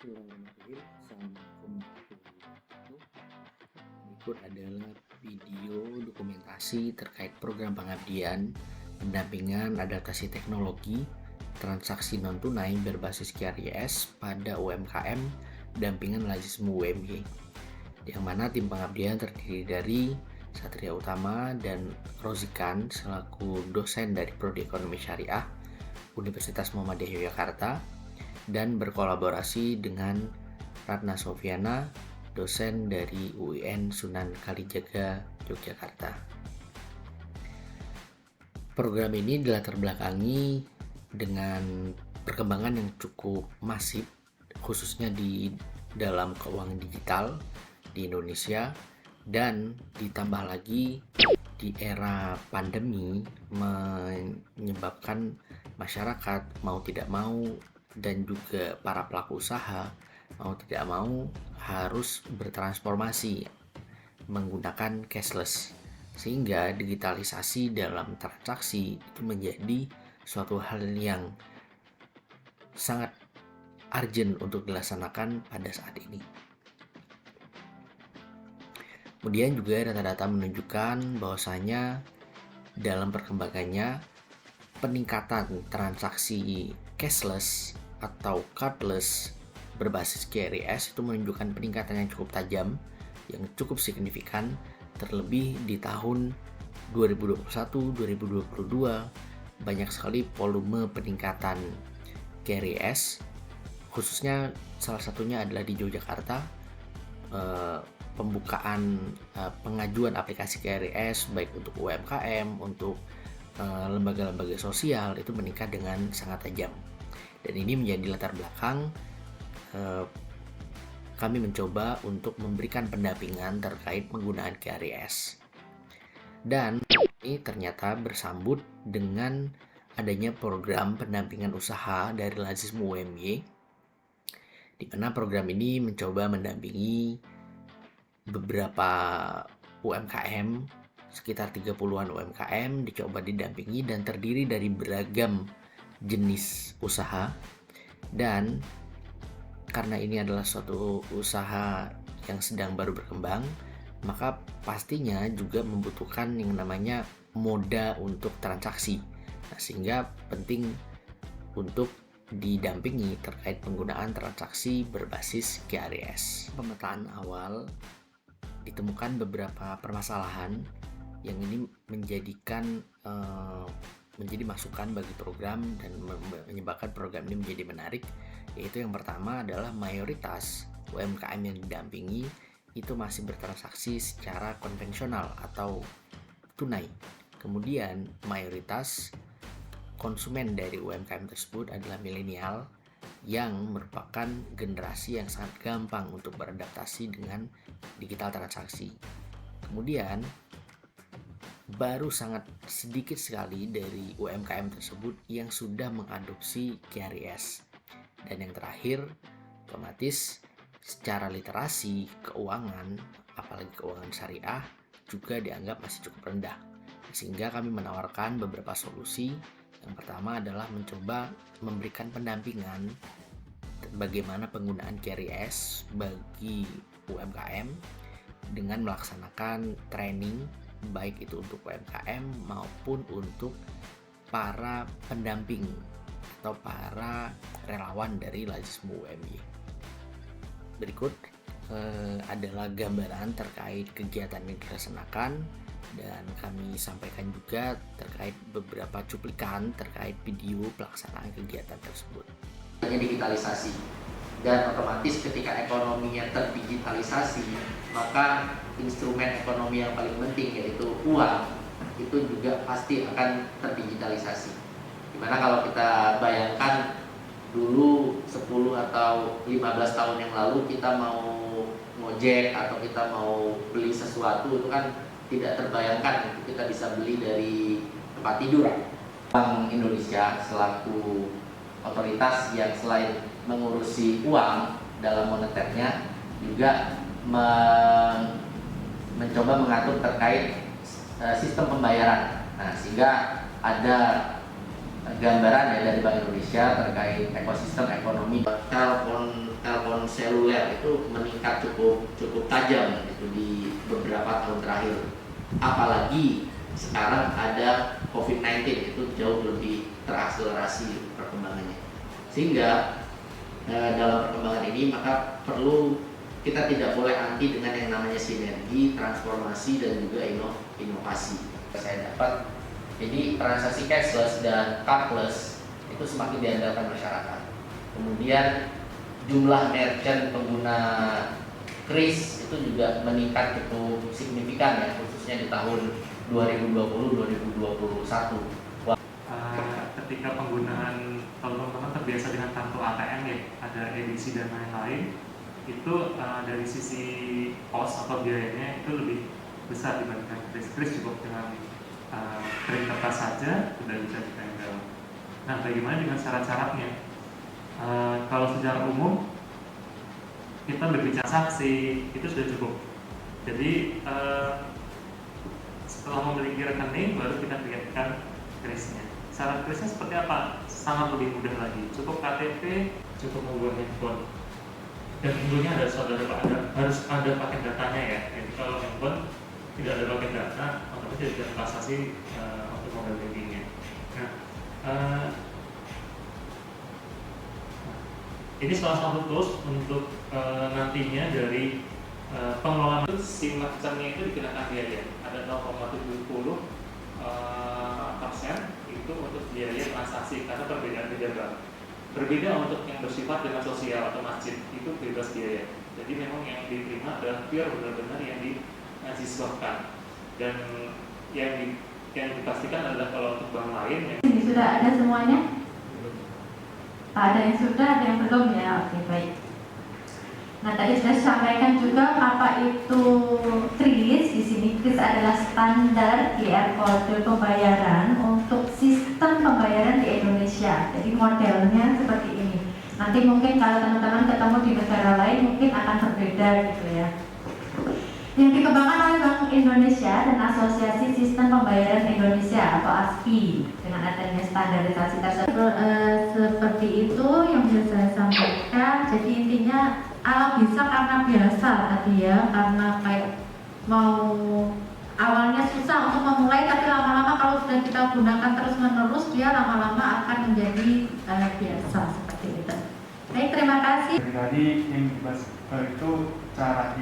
Bismillahirrahmanirrahim. Assalamualaikum warahmatullahi wabarakatuh. Berikut adalah video dokumentasi terkait program pengabdian, pendampingan adaptasi teknologi, transaksi non-tunai berbasis QRIS pada UMKM, pendampingan lazisme UMY, yang mana tim pengabdian terdiri dari Satria Utama dan Rozikan selaku dosen dari Prodi Ekonomi Syariah Universitas Muhammadiyah Yogyakarta, dan berkolaborasi dengan Ratna Sofiana, dosen dari UIN Sunan Kalijaga, Yogyakarta. Program ini dilatar belakangi dengan perkembangan yang cukup masif, khususnya di dalam keuangan digital di Indonesia, dan ditambah lagi di era pandemi menyebabkan masyarakat mau tidak mau dan juga para pelaku usaha mau tidak mau harus bertransformasi menggunakan cashless, sehingga digitalisasi dalam transaksi itu menjadi suatu hal yang sangat urgent untuk dilaksanakan pada saat ini. Kemudian juga data-data menunjukkan bahwasanya dalam perkembangannya peningkatan transaksi cashless atau cardless berbasis QRIS itu menunjukkan peningkatan yang cukup tajam, yang cukup signifikan, terlebih di tahun 2021-2022 banyak sekali volume peningkatan QRIS, khususnya salah satunya adalah di Yogyakarta. Pembukaan pengajuan aplikasi QRIS baik untuk UMKM, untuk lembaga-lembaga sosial itu meningkat dengan sangat tajam. Dan ini menjadi latar belakang kami mencoba untuk memberikan pendampingan terkait penggunaan QRIS. Dan ini ternyata bersambut dengan adanya program pendampingan usaha dari lazisme UMY, di mana program ini mencoba mendampingi beberapa UMKM, sekitar 30-an UMKM dicoba didampingi dan terdiri dari beragam jenis usaha. Dan karena ini adalah suatu usaha yang sedang baru berkembang, maka pastinya juga membutuhkan yang namanya moda untuk transaksi. Nah, sehingga penting untuk didampingi terkait penggunaan transaksi berbasis QRIS. Pemetaan awal ditemukan beberapa permasalahan yang ini menjadikan menjadi masukan bagi program dan menyebabkan program ini menjadi menarik, yaitu yang pertama adalah mayoritas UMKM yang didampingi itu masih bertransaksi secara konvensional atau tunai. Kemudian mayoritas konsumen dari UMKM tersebut adalah milenial yang merupakan generasi yang sangat gampang untuk beradaptasi dengan digital transaksi. Kemudian baru sangat sedikit sekali dari UMKM tersebut yang sudah mengadopsi QRIS. Dan yang terakhir, otomatis secara literasi keuangan, apalagi keuangan syariah, juga dianggap masih cukup rendah. Sehingga kami menawarkan beberapa solusi. Yang pertama adalah mencoba memberikan pendampingan bagaimana penggunaan QRIS bagi UMKM dengan melaksanakan training, baik itu untuk UMKM maupun untuk para pendamping atau para relawan dari lazisme UMY. Berikut adalah gambaran terkait kegiatan yang dilaksanakan, dan kami sampaikan juga terkait beberapa cuplikan terkait video pelaksanaan kegiatan tersebut. Digitalisasi, dan otomatis ketika ekonominya terdigitalisasi, maka instrumen ekonomi yang paling penting yaitu uang itu juga pasti akan terdigitalisasi. Dimana kalau kita bayangkan dulu 10 atau 15 tahun yang lalu kita mau ngojek atau kita mau beli sesuatu itu kan tidak terbayangkan itu kita bisa beli dari tempat tidur. Bank Indonesia selaku otoritas yang selain mengurusi uang dalam moneternya juga mencoba mengatur terkait sistem pembayaran. Nah, sehingga ada gambaran ya dari Bank Indonesia terkait ekosistem ekonomi telepon seluler itu meningkat cukup tajam gitu di beberapa tahun terakhir. Apalagi sekarang ada COVID-19 itu jauh lebih terakselerasi perkembangannya. Sehingga dalam perkembangan ini maka perlu kita tidak boleh anti dengan yang namanya sinergi, transformasi dan juga inovasi. Saya dapat jadi transaksi cashless dan cardless itu semakin diandalkan masyarakat. Kemudian jumlah merchant pengguna kris itu juga meningkat cukup signifikan ya, khususnya di tahun 2020-2021. Ketika penggunaan, kalau teman-teman terbiasa dengan kartu ATM ya, ada edisi dan lain-lain, itu dari sisi cost atau biayanya itu lebih besar dibandingkan kris. Cukup dengan print kertas saja sudah bisa ditempel. Nah, bagaimana dengan syarat-syaratnya? Kalau secara umum kita berbicara saksi itu sudah cukup. Jadi setelah memiliki rekening baru kita createkan krisnya. Syarat krisnya seperti apa? Sangat lebih mudah lagi. Cukup KTP, cukup membuat handphone. Dan tentunya harus ada paket datanya ya. Jadi kalau handphone tidak ada paket data, otomatis tidak transaksi untuk mobile bankingnya. Nah, ini salah satu tools untuk nantinya dari pengelolaan si merchant-nya itu dikenakan biaya. Ada 0,70% itu untuk biaya transaksi karena perbedaan beda bank. Berbeda untuk yang bersifat dengan sosial atau masjid itu bebas biaya. Jadi memang yang diterima adalah pure benar-benar yang disiswahkan, dan yang dipastikan adalah kalau untuk bank lain yang ini sudah ada semuanya. Ada yang sudah, ada yang belum ya. Oke, baik. Nah, tadi sudah sampaikan juga apa itu KRIS. Di sini KRIS adalah standar QR code pembayaran untuk sistem pembayaran di Indonesia. Jadi modelnya seperti ini. Nanti mungkin kalau teman-teman ketemu di negara lain mungkin akan berbeda gitu ya. Yang dikembangkan oleh Bank Indonesia dan Asosiasi Sistem Pembayaran Indonesia atau ASPI dengan adanya standarisasi tersebut seperti itu yang bisa saya sampaikan. Jadi intinya bisa karena biasa tadi ya, karena kayak mau awalnya susah untuk memulai, tapi lama-lama kalau sudah kita gunakan terus-menerus dia lama-lama akan menjadi biasa seperti itu. Baik, terima kasih. Tadi yang dibahas itu cara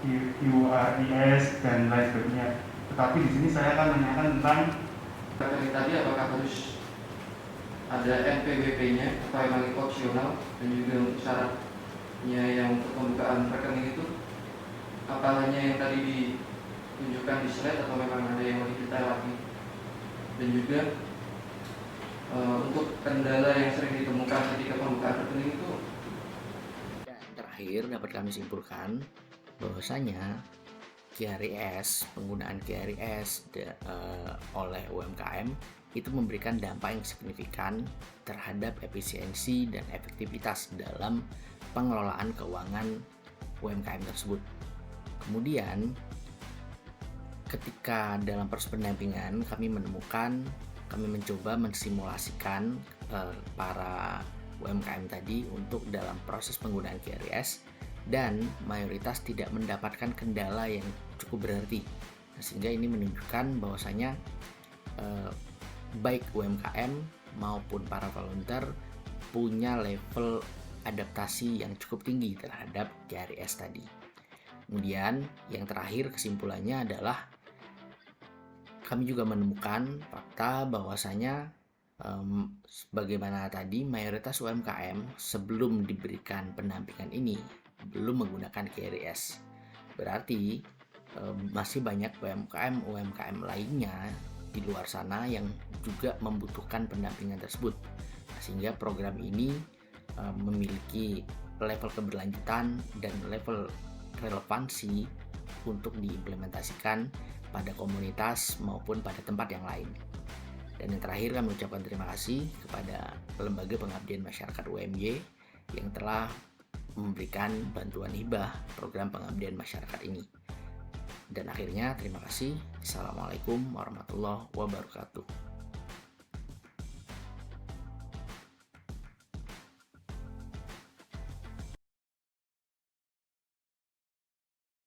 QRIS dan lain sebagainya. Tetapi di sini saya akan menanyakan tentang tadi apakah harus ada NPWP-nya atau memang itu opsional, dan juga untuk syaratnya yang untuk pembukaan rekening itu apa hanya yang tadi ditunjukkan di slide atau memang ada yang lebih detail lagi, dan juga untuk kendala yang sering ditemukan ketika pembukaan rekening itu. Dan terakhir dapat kami simpulkan bahwasanya QRIS, penggunaan QRIS oleh UMKM itu memberikan dampak yang signifikan terhadap efisiensi dan efektivitas dalam pengelolaan keuangan UMKM tersebut. Kemudian ketika dalam proses pendampingan kami mencoba mensimulasikan para UMKM tadi untuk dalam proses penggunaan QRIS, dan mayoritas tidak mendapatkan kendala yang cukup berarti. Sehingga ini menunjukkan bahwasanya baik UMKM maupun para volunteer punya level adaptasi yang cukup tinggi terhadap QRIS tadi. Kemudian yang terakhir kesimpulannya adalah kami juga menemukan fakta bahwasanya bagaimana tadi mayoritas UMKM sebelum diberikan pendampingan ini belum menggunakan QRIS. Berarti masih banyak UMKM lainnya di luar sana yang juga membutuhkan pendampingan tersebut. Sehingga program ini memiliki level keberlanjutan dan level relevansi untuk diimplementasikan pada komunitas maupun pada tempat yang lain. Dan yang terakhir kami ucapkan terima kasih kepada Lembaga Pengabdian Masyarakat UMY yang telah memberikan bantuan hibah program pengabdian masyarakat ini. Dan akhirnya terima kasih. Assalamualaikum warahmatullahi wabarakatuh.